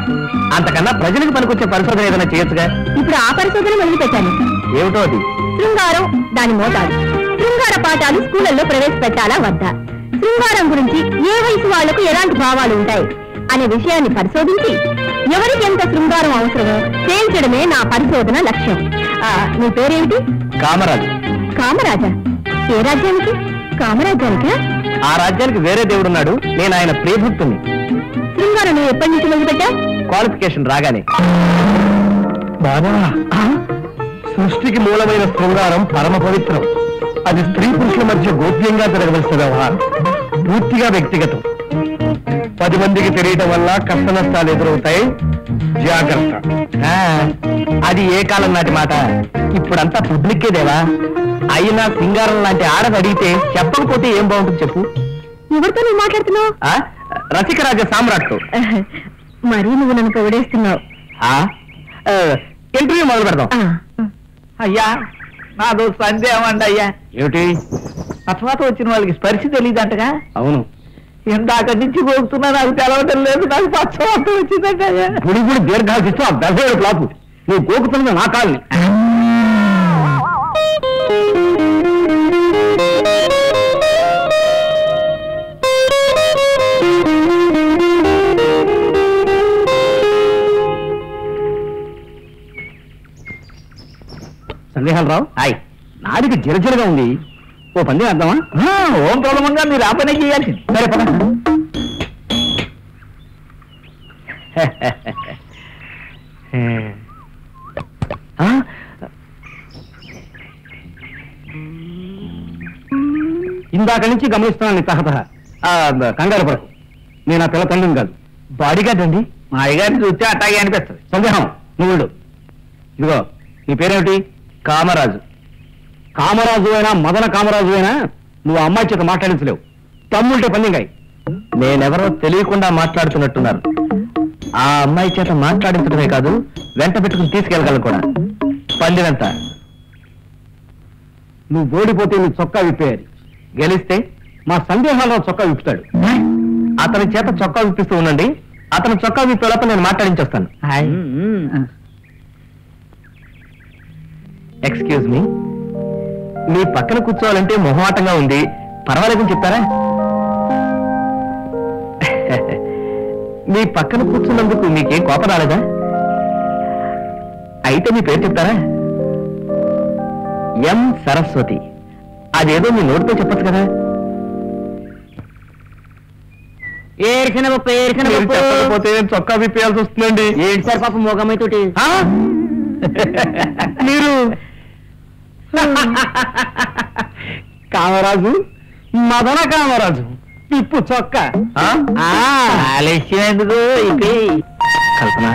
అంతకన్నా ప్రజలకు పనికొచ్చే పరిశోధన ఏదైనా చేయొచ్చుగా. ఇప్పుడు ఆ పరిశోధన మొదలు పెట్టాను. ఏమిటో అది? శృంగారం, దాని మోతాదు. శృంగార పాఠాలు స్కూళ్లలో ప్రవేశపెట్టాలా వద్దా? శృంగారం గురించి ఏ వయసు వాళ్లకు ఎలాంటి భావాలు ఉంటాయి అనే విషయాన్ని పరిశోధించి ఎవరికి ఎంత శృంగారం అవసరమో తేల్చడమే నా పరిశోధన లక్ష్యం. నీ పేరేమిటి? కామరాజు. కామరాజా? ఏ రాజ్యానికి? కామరాజ్యానికా? ఆ రాజ్యానికి వేరే దేవుడున్నాడు, నేను ఆయన ప్రియభక్తుని. శృంగారం నువ్వు ఎప్పటి నుంచి మొదలుపెట్టా? క్వాలిఫికేషన్ రాగానే. బాబా, సృష్టికి మూలమైన శృంగారం పరమ పవిత్రం. అది స్త్రీ పురుషుల మధ్య గోప్యంగా జరగవలసిన వ్యవహారం, పూర్తిగా వ్యక్తిగతం. 10 మందికి తెలియటం వల్ల కష్ట నష్టాలు ఎదురవుతాయి, జాగ్రత్త. అది ఏ కాలం నాటి మాట, ఇప్పుడంతా పబ్లిక్కే దేవా. అయినా సింగారం లాంటి ఆడది అడిగితే చెప్పకపోతే ఏం బాగుంటుంది చెప్పు. ఎవరితో నువ్వు మాట్లాడుతున్నావు? రసికరాజ సామ్రాట్తో. మరీ నువ్వు నన్ను పొగిడేస్తున్నావు. ఇంటర్వ్యూ మొదలు పెడదాం. అయ్యా, నాదో సందేహం అండి అయ్యా. ఏమిటి? తర్వాత వచ్చిన వాళ్ళకి స్పర్శ తెలియదంటగా. అవును, ఇందాక నుంచి పోతున్నా, నాకు తెలవడం లేదు, నాకు పచ్చవాతం వచ్చిందంట అయ్యా. గుడి గుడి దీర్ఘాలు ఇస్తూ ఆ దశ ప్లాపు నువ్వు గోకుతున్న నా కాల్ని. సందేహాలు హాయ్ నాడికి జిరజిరగా ఉంది. ఓ పంది అర్థమా? ఓం ప్రాబ్లంగా మీరు ఆ పనే చేయాల్సి. సరే పద. ఇందాక నుంచి గమనిస్తున్నాను తహతహ. కంగారు పడకు, నేను ఆ పిల్ల తండ్రిని కాదు, బాడీగార్డ్ అండి. మా అయ్యగారిని చూస్తే అట్టాగే అనిపిస్తుంది. సందేహం నువ్వు ఇదిగో, నీ పేరేమిటి? కామరాజు. కామరాజు అయినా మదన కామరాజు అయినా నువ్వు అమ్మాయి చేత మాట్లాడించలేవు. తమ్ముంటే పందింగాయి. నేనెవరో తెలియకుండా మాట్లాడుతున్నట్టున్నారు. ఆ అమ్మాయి చేత మాట్లాడించడమే కాదు, వెంట పెట్టుకుని తీసుకెళ్ళగలను కూడా. పందినంత నువ్వు ఓడిపోతే నీ చొక్కా విప్పేయాలి, గెలిస్తే మా సందేహాల్లో చొక్కా విప్పుతాడు. అతని చేత చొక్కా విప్పిస్తూ ఉండండి. అతను చొక్కా విప్పేలోపు నేను మాట్లాడించేస్తాను. ఎక్స్క్యూజ్ మీ, మీ పక్కన కూర్చోవాలంటే మొహమాటంగా ఉంది, పర్వాలేదని చెప్తారా? మీ పక్కన కూర్చున్నందుకు మీకేం కోపం రాలేదా? అయితే మీ పేరు చెప్తారా? ఎం సరస్వతి. అదేదో మీ నోటితో చెప్పచ్చు కదా. చెప్పకపోతే చొక్కా విప్పేయాల్సి వస్తుందండి. ఏంటి సార్ పాప మోగమ్మాయితోటి? మీరు కామరాజు, మదన కామరాజు, తిప్పు చొక్క. ఆలస్యం ఎందుకు? కల్పన,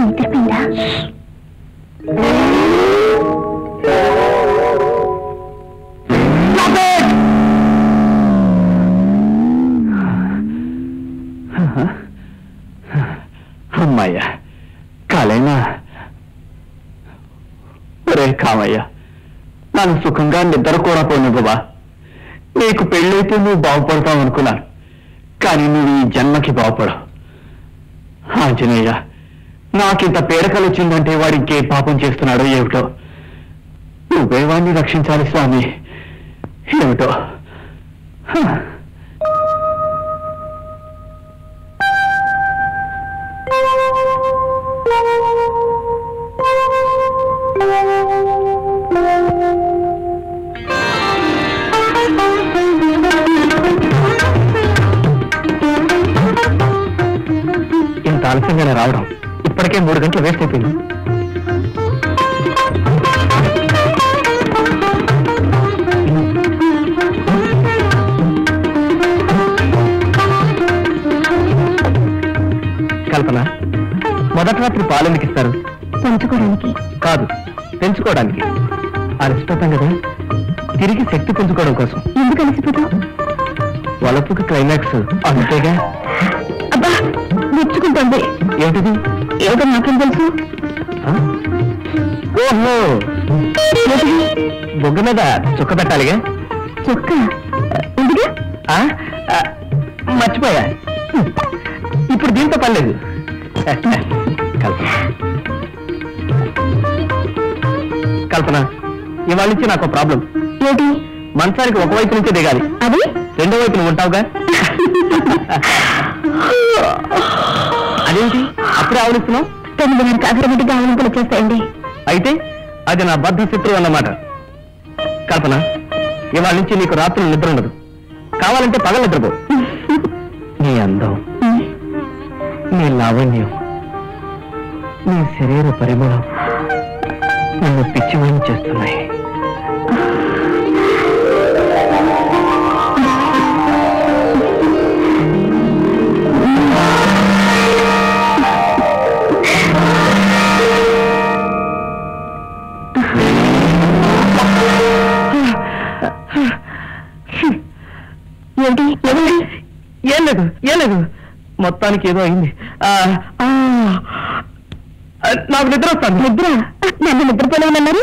నిద్రపోయిందా? అమ్మాయ్య కాలేనా? ఒరే కామయ్య, నన్ను సుఖంగా నిద్ర కూడా పోనివ్వవా? నీకు పెళ్ళైతే నువ్వు బాగుపడతావు అనుకున్నాను, కానీ నువ్వు ఈ జన్మకి బాగుపడవు. ఆంజనేయ, నాకింత పేరకలు వచ్చిందంటే వాడు ఇంకే పాపం చేస్తున్నాడో ఏమిటో. నువ్వే వాడిని రక్షించాలి స్వామి. ఏమిటో ఇంత ఆలస్యంగానే రావడం. ఇప్పటికే 3 గంటలు వేస్ట్ అయిపోయింది. కల్పన, మొదటి రాత్రి పాలు ఎందుకు ఇస్తారు? పంచుకోవడానికి కాదు, పెంచుకోవడానికి. అలసిపోతాం కదా, తిరిగి శక్తి పెంచుకోవడం కోసం. ఎందుకు అలసిపోతావు? వలపుకి క్లైమాక్స్ అంతేగా. అబ్బా, మెచ్చుకుంటుంది. ఏమిటిది? ఏదో నాకేం తెలుసు. ఓహో, బొగ్గ మీద చుక్క పెట్టాలిగా. చుక్క ఎందుకు? మర్చిపోయా. ఇప్పుడు దీంతో పర్లేదు. కల్పన, ఇవాళ నుంచి నాకు ప్రాబ్లం. ఏంటి? మంచానికి ఒకవైపు నుంచే దిగాలి. అది రెండో వైపు నువ్వు ఉంటావుగా. అదేంటి అప్పుడే ఆవలిస్తున్నావు? 9 అగ్రగడ్డిగా ఆవలింపులు వచ్చేస్తాయండి. అయితే అది నా బద్ధ శత్రువు అన్నమాట. కల్పన, ఇవాళ నుంచి నీకు రాత్రులు నిద్ర ఉండదు. కావాలంటే పగలు నిద్రపో. నీ అందం, నీ లావణ్యం, నీ శరీర పరిమళం నన్ను పిచ్చివాణి చేస్తున్నాయి. ఏం లేదు, మొత్తానికి ఏదో అయింది. నాకు నిద్ర వస్తాను. నిద్ర? నన్ను నిద్రపోలేమన్నారు?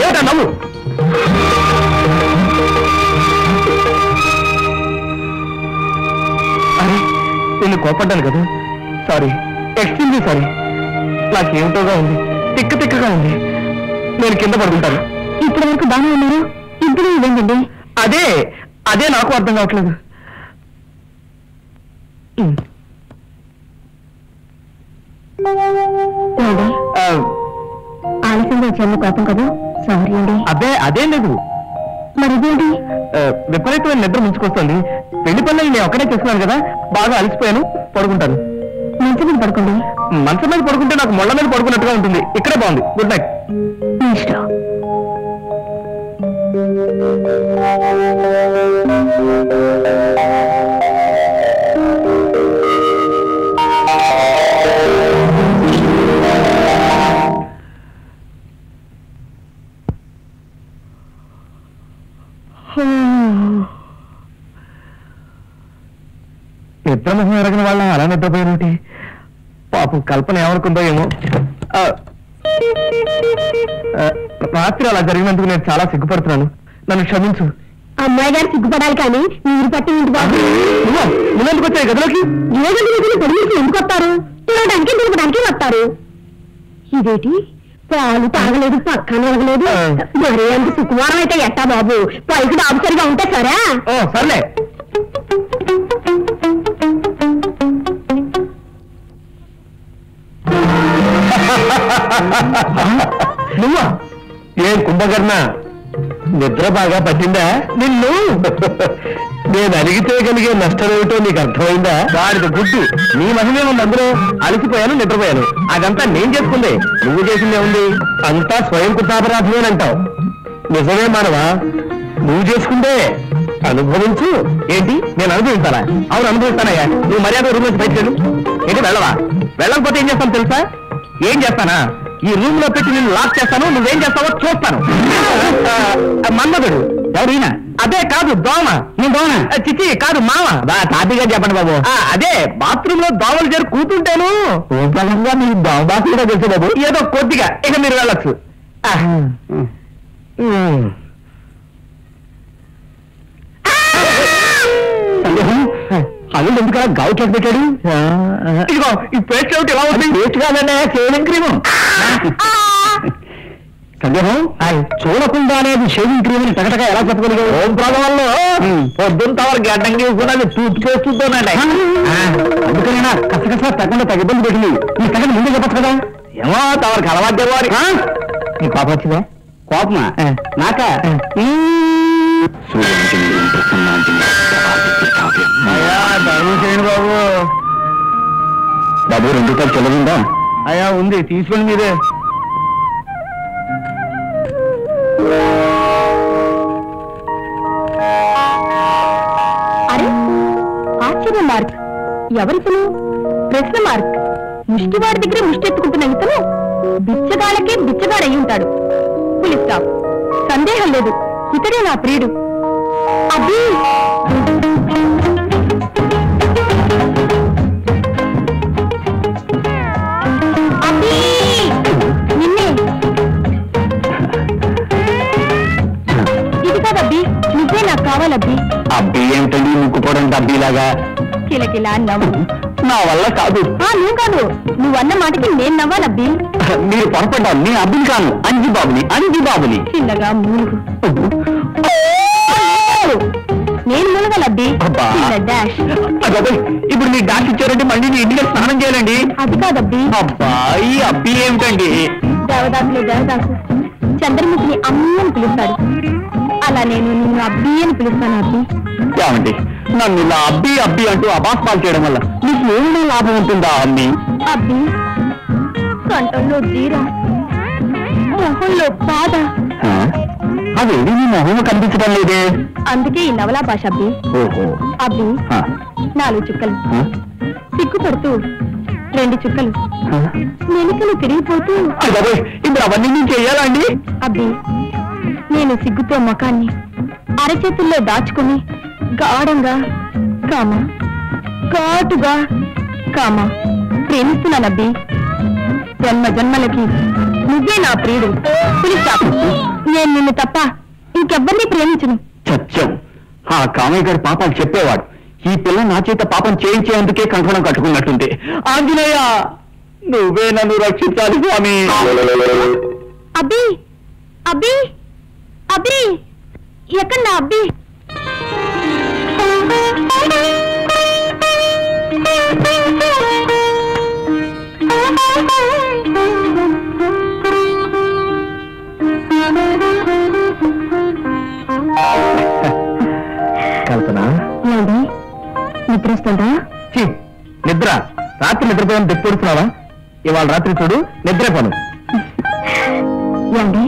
ఏమిటా నవ్వు? అరే, నిన్ను నేను కోపడ్డాను కదా, సారీ, ఎక్స్ట్రీమ్లీ సారీ. నాకేమిటోగా ఉంది, తిక్కగా ఉంది. నేను కింద పడుకుంటాను. ఇప్పటి వరకు బాగానే ఉన్నారు, ఇప్పుడు ఇదేంటండి? అదే నాకు అర్థం కావట్లేదు. ఆలస్యంగా వచ్చాను, కోపం కదా, సారీ అండి. అదేం లేదు. మరి ఇదేంటి? విపరీతమైన నిద్ర ముంచుకొస్తుంది. పెళ్లి పనులు నేను ఒక్కడే చేసుకున్నాను కదా, బాగా అలసిపోయాను, పడుకుంటాను. మంచం మీద పడుకోండి. మంచం మీద పడుకుంటే నాకు మొళ్ళ మీద పడుకున్నట్టుగా ఉంటుంది. ఇక్కడే బాగుంది. Good night. ఇష్టం. నిద్రమొహం ఎరగిన వాళ్ళ అలా నిద్రపోయినటి. పాపం కల్పన ఏమనుకుందో ఏమో. రాత్రి అలా జరిగినందుకు నేను చాలా సిగ్గుపడుతున్నాను. నన్ను క్షమించు. అమ్మాయి గారు సిగ్గుపడాలి కానీ మీరు పట్టి ఇంటి బాబు నువ్వెందుకు వచ్చాయి గదిలోకి? ఏ గదిలోకి పొడికి ఎందుకు వస్తారు? తినడానికి తినడానికి వస్తారు. ఇదేటి పాలు తాగలేదు, పక్కన తాగలేదు. మరి అంత శుక్రవారం అయితే ఎట్టా బాబు? పైకి డాబు సరిగా ఉంటే సరే. సర్లే. నువ్వా? ఏం కుంభకర్ణ, నిద్ర బాగా పట్టిందా నిన్ను? నేను అడిగితే కలిగే నష్టం ఏమిటో నీకు అర్థమైందా? వాడిది గుడ్డు. నీ మహిమే ఉంది అందులో. అలసిపోయాను, నిద్రపోయాను. అదంతా నేను చేసుకుందే. నువ్వు చేసిందే ఉంది. అంతా స్వయం కృతాపరాధమేనంటావు. నిజమే మానవా, నువ్వు చేసుకుందే. అనుభవించు. ఏంటి నేను అనుభవిస్తానా? అవును అనుభవిస్తానయ్యా. నువ్వు మర్యాద రూమ్ నుంచి బయటకు వెళ్ళు. ఏంటి వెళ్ళవా? వెళ్ళకపోతే ఏం చేస్తాను తెలుసా? ఏం చేస్తానా? ఈ రూమ్ లో పెట్టి నేను లాక్ చేస్తాను. నువ్వేం చేస్తావో చూస్తాను. మన్మధుడు ఎవరైనా? అదే కాదు, దోమ. నీ దోమ? చిచ్చి కాదు, మామ. తాపిగా చెప్పండి బాబు. అదే బాత్రూమ్ లో దోమలు చేరి కూతుంటాను. మీ దోమ బాగా తెలుసు బాబు. ఏదో కొద్దిగా. ఇక మీరు వెళ్ళొచ్చు. అల్లు ఎందుకలా గావు చేసి పెట్టాడు? ఇదిగో ఈ పేస్ట్ అవుట్ ఎలా ఉంది? పేస్ట్ కాదనే షేవింగ్ క్రీము. సందేహం చూడకుండా అనేది షేవింగ్ క్రీమ్ అని టకటగా ఎలా చెప్పగలిగావు? ఓం ప్రభావంలో పొద్దున్న తవరు గడ్డం గీసుకున్నది టూత్ పేస్ట్ తోనండి. అందుకనేనా కసకస తగ్గకుండా తగ్గ ఇబ్బంది పెట్టింది. ఈ తగ్గ ముందే చెప్పచ్చు కదా. ఏమో తవరికి అలవాటు వారి. నీ కోపం వచ్చిందా? కోపమా? నాక బాబు. బాబు 2 రూపాయలు చెల్లవుందా? అయ్యా ఉంది, తీసుకోండి మీరే. అరే ఆశ్చర్య మార్క్. ఎవరితను? ప్రశ్న మార్క్. ముష్టివాడి దగ్గర ముష్టి ఎత్తుకుంటున్న ఇతను బిచ్చగాళ్ళకే బిచ్చగాడయి ఉంటాడు. పులి స్టాప్. సందేహం లేదు, ఇతడే నా ప్రియుడు. అబ్బీ నిన్నే. ఇది కాదబ్బీ, నువ్వే నాకు కావాలబ్బీ. అబ్బి ఏమిటండి ముక్కుపోవడం డబ్బీలాగా? కిలకిలా నవ్వు. నా వల్ల కాదు. నువ్వు కాదు, నువ్వన్న మాటకి నేను నవ్వాలబ్బీ. మీరు పొరపడ్డాను. నేను అబ్బిని కాను, అంజి బాబుని. చిన్నగా మూలుగు. నేను మూలగలబ్బీ. డాష్. ఇప్పుడు మీ డాష్ ఇచ్చారంటే మళ్ళీ నీ ఇంటికి స్నానం చేయాలండి. అది కాదబ్బీ. అబ్బాయి అబ్బి ఏమిటండి? దేవదాసు చంద్రముఖిని అమ్మి అని పిలుస్తాడు. అలా నేను నిన్ను అబ్బి అని పిలుస్తాను. అబ్బి ఏమండి, నన్ను ఇలా అబ్బి అంటూ అబాస్పాలు చేయడం వల్ల నీకు ఏమైనా లాభం ఉంటుందా? అమ్మి అబ్బి కంఠంలో జీరా, మొహంలో బాధ. అదేది నీ మొహం కనిపించడం లేదే. అందుకే ఈ నవలా భాష అబ్బి. ఓహో. అబ్బి 4 చుక్కలు, సిగ్గుపడుతూ 2 చుక్కలు, మెలికలు తిరిగిపోతూ. ఇప్పుడు అవన్నీ నేను చెయ్యాలండి? అబ్బి నేను సిగ్గుతో ముఖాన్ని అరచేతుల్లో దాచుకుని గాఢంగా కామ, ఘాటుగా కామ ప్రేమిస్తున్నానబ్బి. జన్మలకి నువ్వే నా ప్రియుడు. నేను నిన్ను తప్ప ఇంకెవ్వరినీ ప్రేమించను. సత్యం. ఆ కామయ్య గారి పాపాలు చెప్పేవాడు. ఈ పిల్ల నా చేత పాపం చేయించేందుకే కంకణం కట్టుకున్నట్టుంది. ఆంజనేయ, నువ్వే నన్ను రక్షించాలి స్వామి. అబ్బి అబ్బి అబ్బి, ఎక్కడా అబ్బి? కల్పన, ఏమండి నిద్ర వస్తుందా? నిద్ర? రాత్రి నిద్రపోయాను తెప్పుడుతున్నావా? ఇవాళ రాత్రి చూడు నిద్రపోను. ఏమండి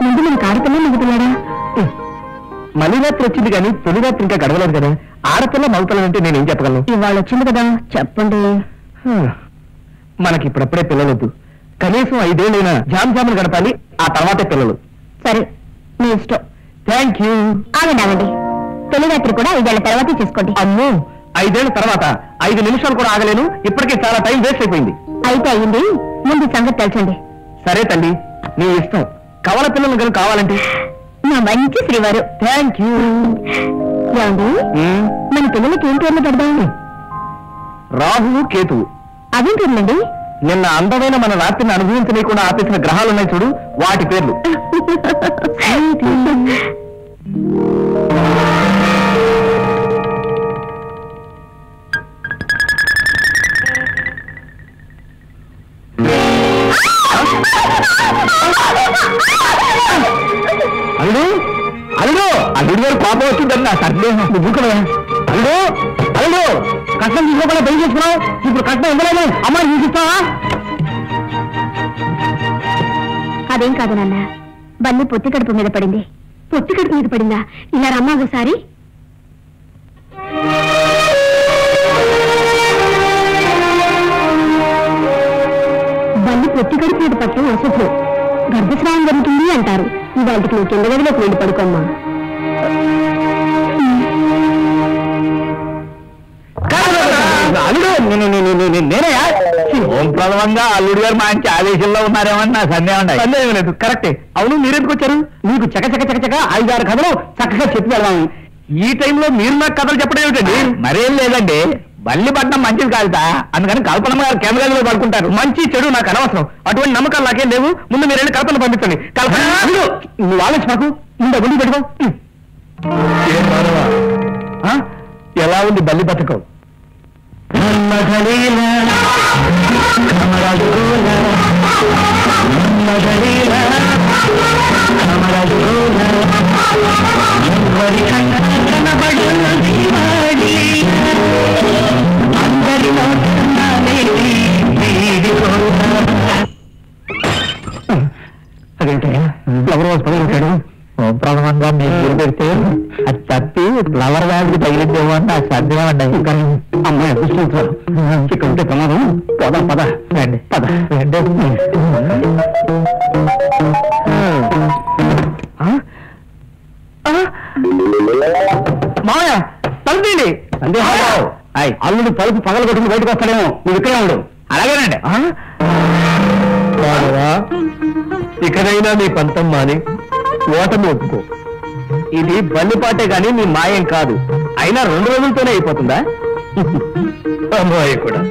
ముందు మన ఆడపిల్ల మగపిల్లాడా? మళ్ళీ రాత్రి వచ్చింది కానీ తొలి రాత్రి ఇంకా గడవలేదు కదా. ఆడపిల్ల మగపిల్లంటే నేనేం చెప్పగలను? ఇవాళ వచ్చింది కదా, చెప్పండి. మనకి ఇప్పుడప్పుడే పిల్లలొద్దు. కనీసం 5 ఏళ్ళైనా జాములు గడపాలి, ఆ తర్వాతే పిల్లలు. సరే, మీ ఇష్టం. Thank you. ఆగండి ఆగండి, తొలి రాత్రి కూడా 5 ఏళ్ల తర్వాతే చేసుకోండి. అమ్మో, 5 ఏళ్ల తర్వాత 5 నిమిషాలు కూడా ఆగలేను. ఇప్పటికే చాలా టైం వేస్ట్ అయిపోయింది. అయితే అయ్యింది, ముందు సంగతి తెలుసండి. సరే తల్లి, నీ ఇష్టం. కవల పిల్లలు కనుక కావాలంటే నా మంచి శ్రీవారు. Thank you. ఏమండి మన పిల్లలకి ఏం పేర్లు పెడదాం? రాహువు, కేతువు. అదేం పేర్లండి? నిన్న అందమైన మన రాత్రిని అనుభవించలేకుండా ఆపేసిన గ్రహాలున్నాయి చూడు, వాటి పేర్లు. అల్లుడు అల్లుడు, అల్లుడు గారు పాపం వచ్చిందని నా సందేహం. అల్లుడు అల్లుడు, కష్టం తీసుకోకుండా పెళ్లి చేసుకున్నావు. ఇప్పుడు కష్టం ఇవ్వలేదు, అమ్మాయి చూపిస్తావా? అదేం కాదు నాన్న, బల్లి పొత్తి కడుపు మీద పడింది. పొత్తి కడుపు మీద పడిందా? ఇలా రమ్మా ఒకసారి. బల్లి పొత్తి కడుపు మీద పట్టడం అశుభ్రం, గర్భస్రావం జరుగుతుంది అంటారు. ఇవాళకి నువ్వు కింద గదిలోకి వెళ్ళి పడుకోమ్మా. అల్లుడు నేనయా? ఓం ప్రథమంగా అల్లుడు గారు మంచి ఆదేశంలో ఉన్నారేమని నా సందేహం లేదు. కరెక్టే. అవును, మీరెందుకు వచ్చారు? మీకు చక 5-6 కథలు చక్కగా చెప్పి వెళ్దాము. ఈ టైంలో మీరు నాకు కథలు చెప్పడం ఏమిటండి? మరేం లేదండి, బల్లి పట్టడం మంచిది కాదుతా, అందుకని కల్పన గారు కేంద్ర గదిలో పడుకుంటారు. మంచి చెడు నాకు అనవసరం, అటువంటి నమ్మకాలు నాకేం లేవు. ముందు మీరు వెళ్ళి కల్పన పంపించండి. కల్పన, నువ్వు ఆలోచి మాకు ముందు గుండి పెట్టుకో. ఎలా ఉంది బల్లి బతకం? అదేంటయ్యా ఫ్లవర్ వాజ్ పగలొచ్చాడు? ప్రథమంగా మీరు పెడితే అది తప్పి ఫ్లవర్ వ్యాధికి తగిలిద్దేమో అని నాకు సందేహం అండి. అమ్మాయి అదృష్టించారు, ఇక్కడ ఉంటే ప్రమాదం. పోదాం పద. రండి పద. మామయ్య తలుపండి. అల్లుడు తలుపు పగల కొట్టుకుని బయటకు వస్తాడేమో, నువ్వు ఇక్కడే ఉండు. అలాగేనండి. ఇకనైనా నీ పంతం మాని ఓటమి ఒప్పుకో. ఇది బల్లిపాటే గాని నీ మాయం కాదు. అయినా 2 రోజులతోనే అయిపోతుందా? అమ్మాయి కూడా